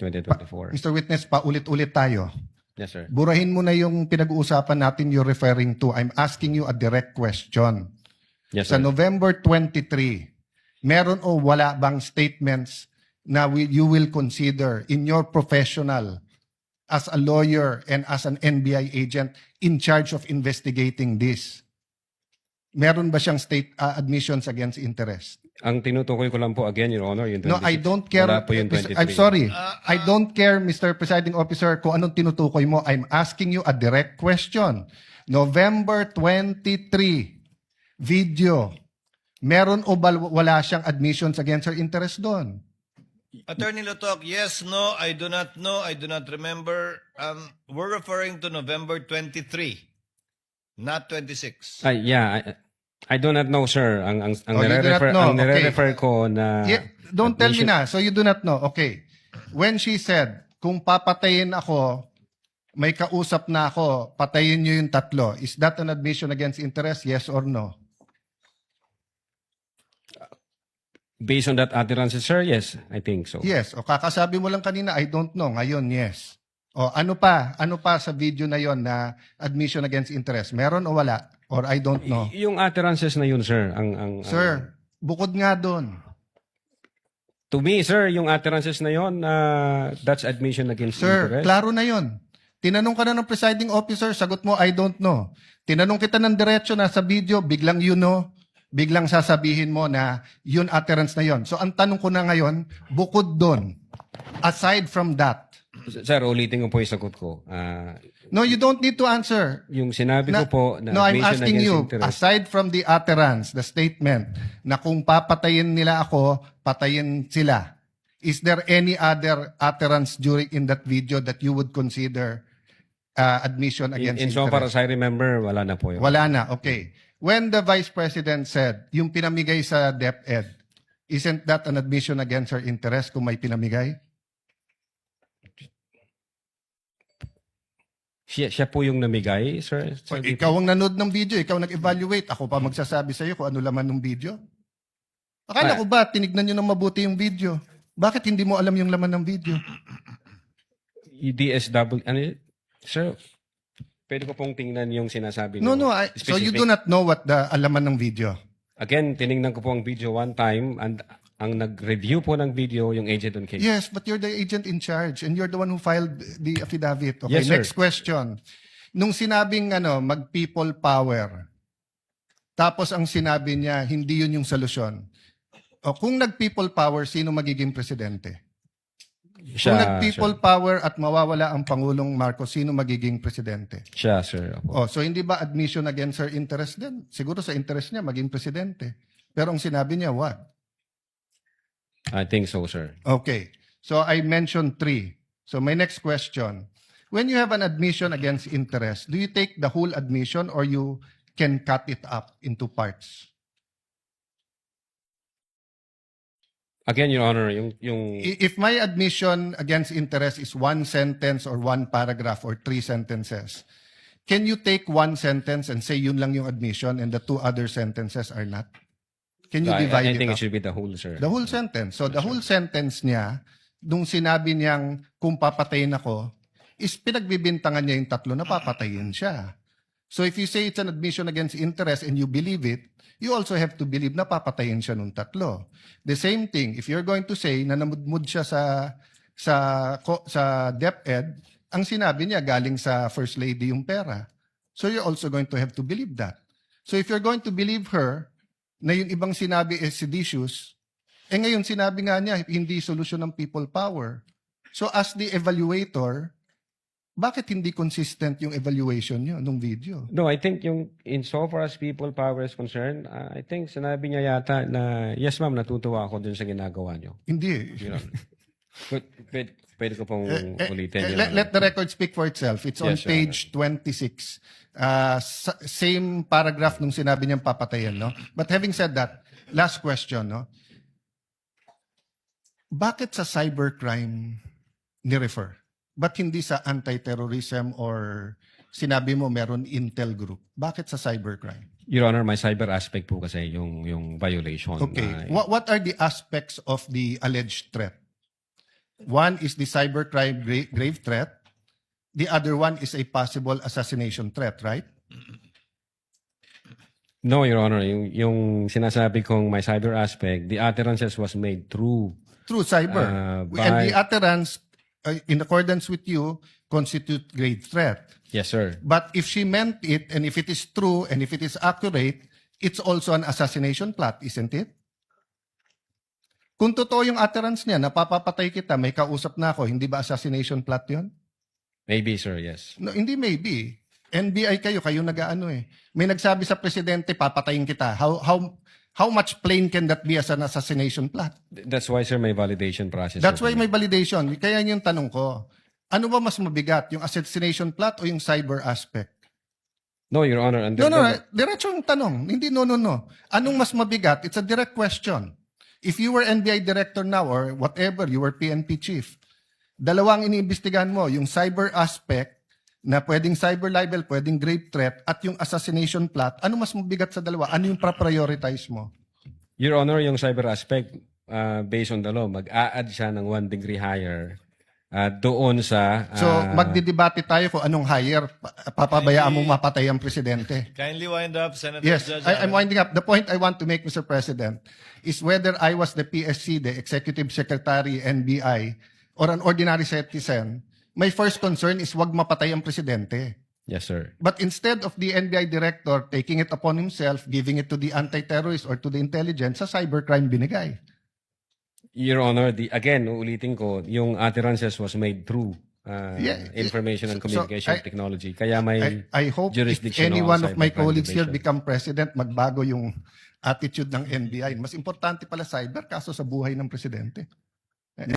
2024. Mr. Witness, paulit-ulit tayo. Yes, sir. Burahin mo na yung pinag-uusapan natin you're referring to. I'm asking you a direct question. Yes, Sa sir. November 23, meron o wala bang statements na you will consider in your professional as a lawyer and as an NBI agent in charge of investigating this? Meron ba siyang admissions against interest? Ang tinutukoy ko lang po again, Your Honor, yung 26. No, I don't care. Wala po yung 23. I'm sorry. I don't care, Mr. Presiding Officer, kung anong tinutukoy mo. I'm asking you a direct question. November 23, video. Meron o wala siyang admissions against her interest doon? Attorney Lotok, yes, no, I do not know, I do not remember. We're referring to November 23, not 26. Yeah, I do not know, sir. Ang Oh, you do not know. nire-refer ko na... Yeah, don't tell me admission- na. So you do not know. Okay. When she said, kung papatayin ako, may kausap na ako, patayin niyo yung tatlo. Is that an admission against interest? Yes or no? Based on that utterance, sir, yes, I think so. Yes. O kakasabi mo lang kanina, I don't know. Ngayon, yes. O ano pa? Ano pa sa video na yon na admission against interest? Meron o wala? Or I don't know. Yung utterances na yun, sir, ang Sir, bukod nga doon. to me, sir, yung utterances na yun, that's admission against Sir, interest. klaro na yon. Tinanong ka na ng presiding officer, sagot mo, I don't know. Tinanong kita ng diretso na sa video, biglang you know, biglang sasabihin mo na yun utterance na yon. So ang tanong ko na ngayon, bukod doon, aside from that, Sir, ulitin ko po yung sagot ko. no, you don't need to answer. Yung sinabi ko po na No, I'm admission asking against you, interest. aside from the utterance, the statement, na kung papatayin nila ako, patayin sila, is there any other utterance during in that video that you would consider admission against In so far interest? as I remember, wala na po yun. Wala na, okay. When the Vice President said, yung pinamigay sa DepEd, isn't that an admission against her interest kung may pinamigay? Siya po yung namigay, sir? Sir, Ikaw ang nanood ng video, ikaw nag-evaluate. Ako pa magsasabi sa iyo kung ano laman ng video. Akala ko ba, tinignan nyo ng mabuti yung video? Bakit hindi mo alam yung laman ng video? DSW, ano yun? Sir, pwede ko pong tingnan yung sinasabi No, niyo. so you Specific. do not know what the alaman ng video. Again, tinignan ko po ang video one time and ang nag-review po ng video yung agent on case. Yes, but you're the agent in charge and you're the one who filed the affidavit. Okay, Yes, sir. next question. Nung sinabing mag-people power, tapos ang sinabi niya, hindi yun yung solusyon. O, kung nag-people power, sino magiging presidente? Kung nag-people power at mawawala ang Pangulong Marcos, sino magiging presidente? Siya, sir. Opo. Oh, so hindi ba admission against her interest din? Siguro sa interest niya, maging presidente. Pero ang sinabi niya, what? I think so, sir. Okay. So I mentioned 3. So my next question. When you have an admission against interest, do you take the whole admission or you can cut it up into parts? Again, Your Honor, yung If my admission against interest is 1 sentence or 1 paragraph or 3 sentences, can you take 1 sentence and say yun lang yung admission and the 2 other sentences are not? Can you divide I it think up? it should be the whole, sir. The whole sentence. So the whole sentence niya, nung sinabi niyang kung papatayin ako, is pinagbibintangan niya yung tatlo na papatayin siya. So if you say it's an admission against interest and you believe it, you also have to believe na papatayin siya nung tatlo. The same thing, if you're going to say na namudmud siya sa DepEd, ang sinabi niya galing sa First Lady yung pera. So you're also going to have to believe that. So if you're going to believe her, na yung ibang sinabi is seditious, ngayon sinabi nga niya, hindi solusyon ng people power. So as the evaluator, bakit hindi consistent yung evaluation niyo nung video? No, I think yung in so far as people power is concerned, I think sinabi niya yata na, yes ma'am, natutuwa ako dun sa ginagawa niyo. Hindi. Your Honor. Pwede ko pong ulitin. Your Let the record speak for itself. It's on Yes, Your page 26. Same paragraph nung sinabi niyang papatayin, no? But having said that, last question, no? Bakit sa cybercrime ni-refer? Ba't hindi sa anti-terrorism or sinabi mo meron intel group? Bakit sa cybercrime? Your Honor, my cyber aspect po kasi yung violation. Okay. What are the aspects of the alleged threat? One is the cybercrime grave threat. The other one is a possible assassination threat, right? No, Your Honor. Yung sinasabi kong may cyber aspect, the utterances was made through Through cyber. And the by... utterance, in accordance with you, constitute grave threat. Yes, sir. But if she meant it, and if it is true, and if it is accurate, it's also an assassination plot, isn't it? Kung totoo yung utterance niya, napapapatay kita, may kausap na ako, hindi ba assassination plot yun? Maybe, sir, yes. No, hindi maybe. NBI kayo nag-aano eh. May nagsabi sa presidente, papatayin kita. How much plain can that be as an assassination plot? That's why, sir, may validation process. That's sir. why may validation. Kaya yung tanong ko, ano ba mas mabigat, yung assassination plot o yung cyber aspect? No, Your Honor. No, diretso yung tanong. Hindi no. Anong mas mabigat? It's a direct question. If you were NBI director now or whatever, you were PNP chief, dalawang iniimbestigahan mo, yung cyber aspect na pwedeng cyber libel, pwedeng grave threat, at yung assassination plot, ano mas mabigat sa dalawa? Ano yung prioritize mo? Your Honor, yung cyber aspect, based on the law, mag-a-add siya ng 1 degree higher doon sa... So, magdidebate tayo kung anong higher, papabayaan mong mapatay ang presidente. Kindly wind up, Senator Yes, Judge. I'm winding up. The point I want to make, Mr. President, is whether I was the PSC, the Executive Secretary, NBI, or an ordinary citizen, my first concern is wag mapatay ang presidente. Yes, sir. But instead of the NBI director taking it upon himself, giving it to the anti-terrorist or to the intelligence, sa cybercrime binigay. Your Honor, again, uulitin ko, yung utterances was made through information and So, communication technology. Kaya may I hope if jurisdiction any on one of my cybercrime colleagues here division. become president, magbago yung attitude ng NBI. Mas importante pala cyber kaso sa buhay ng presidente.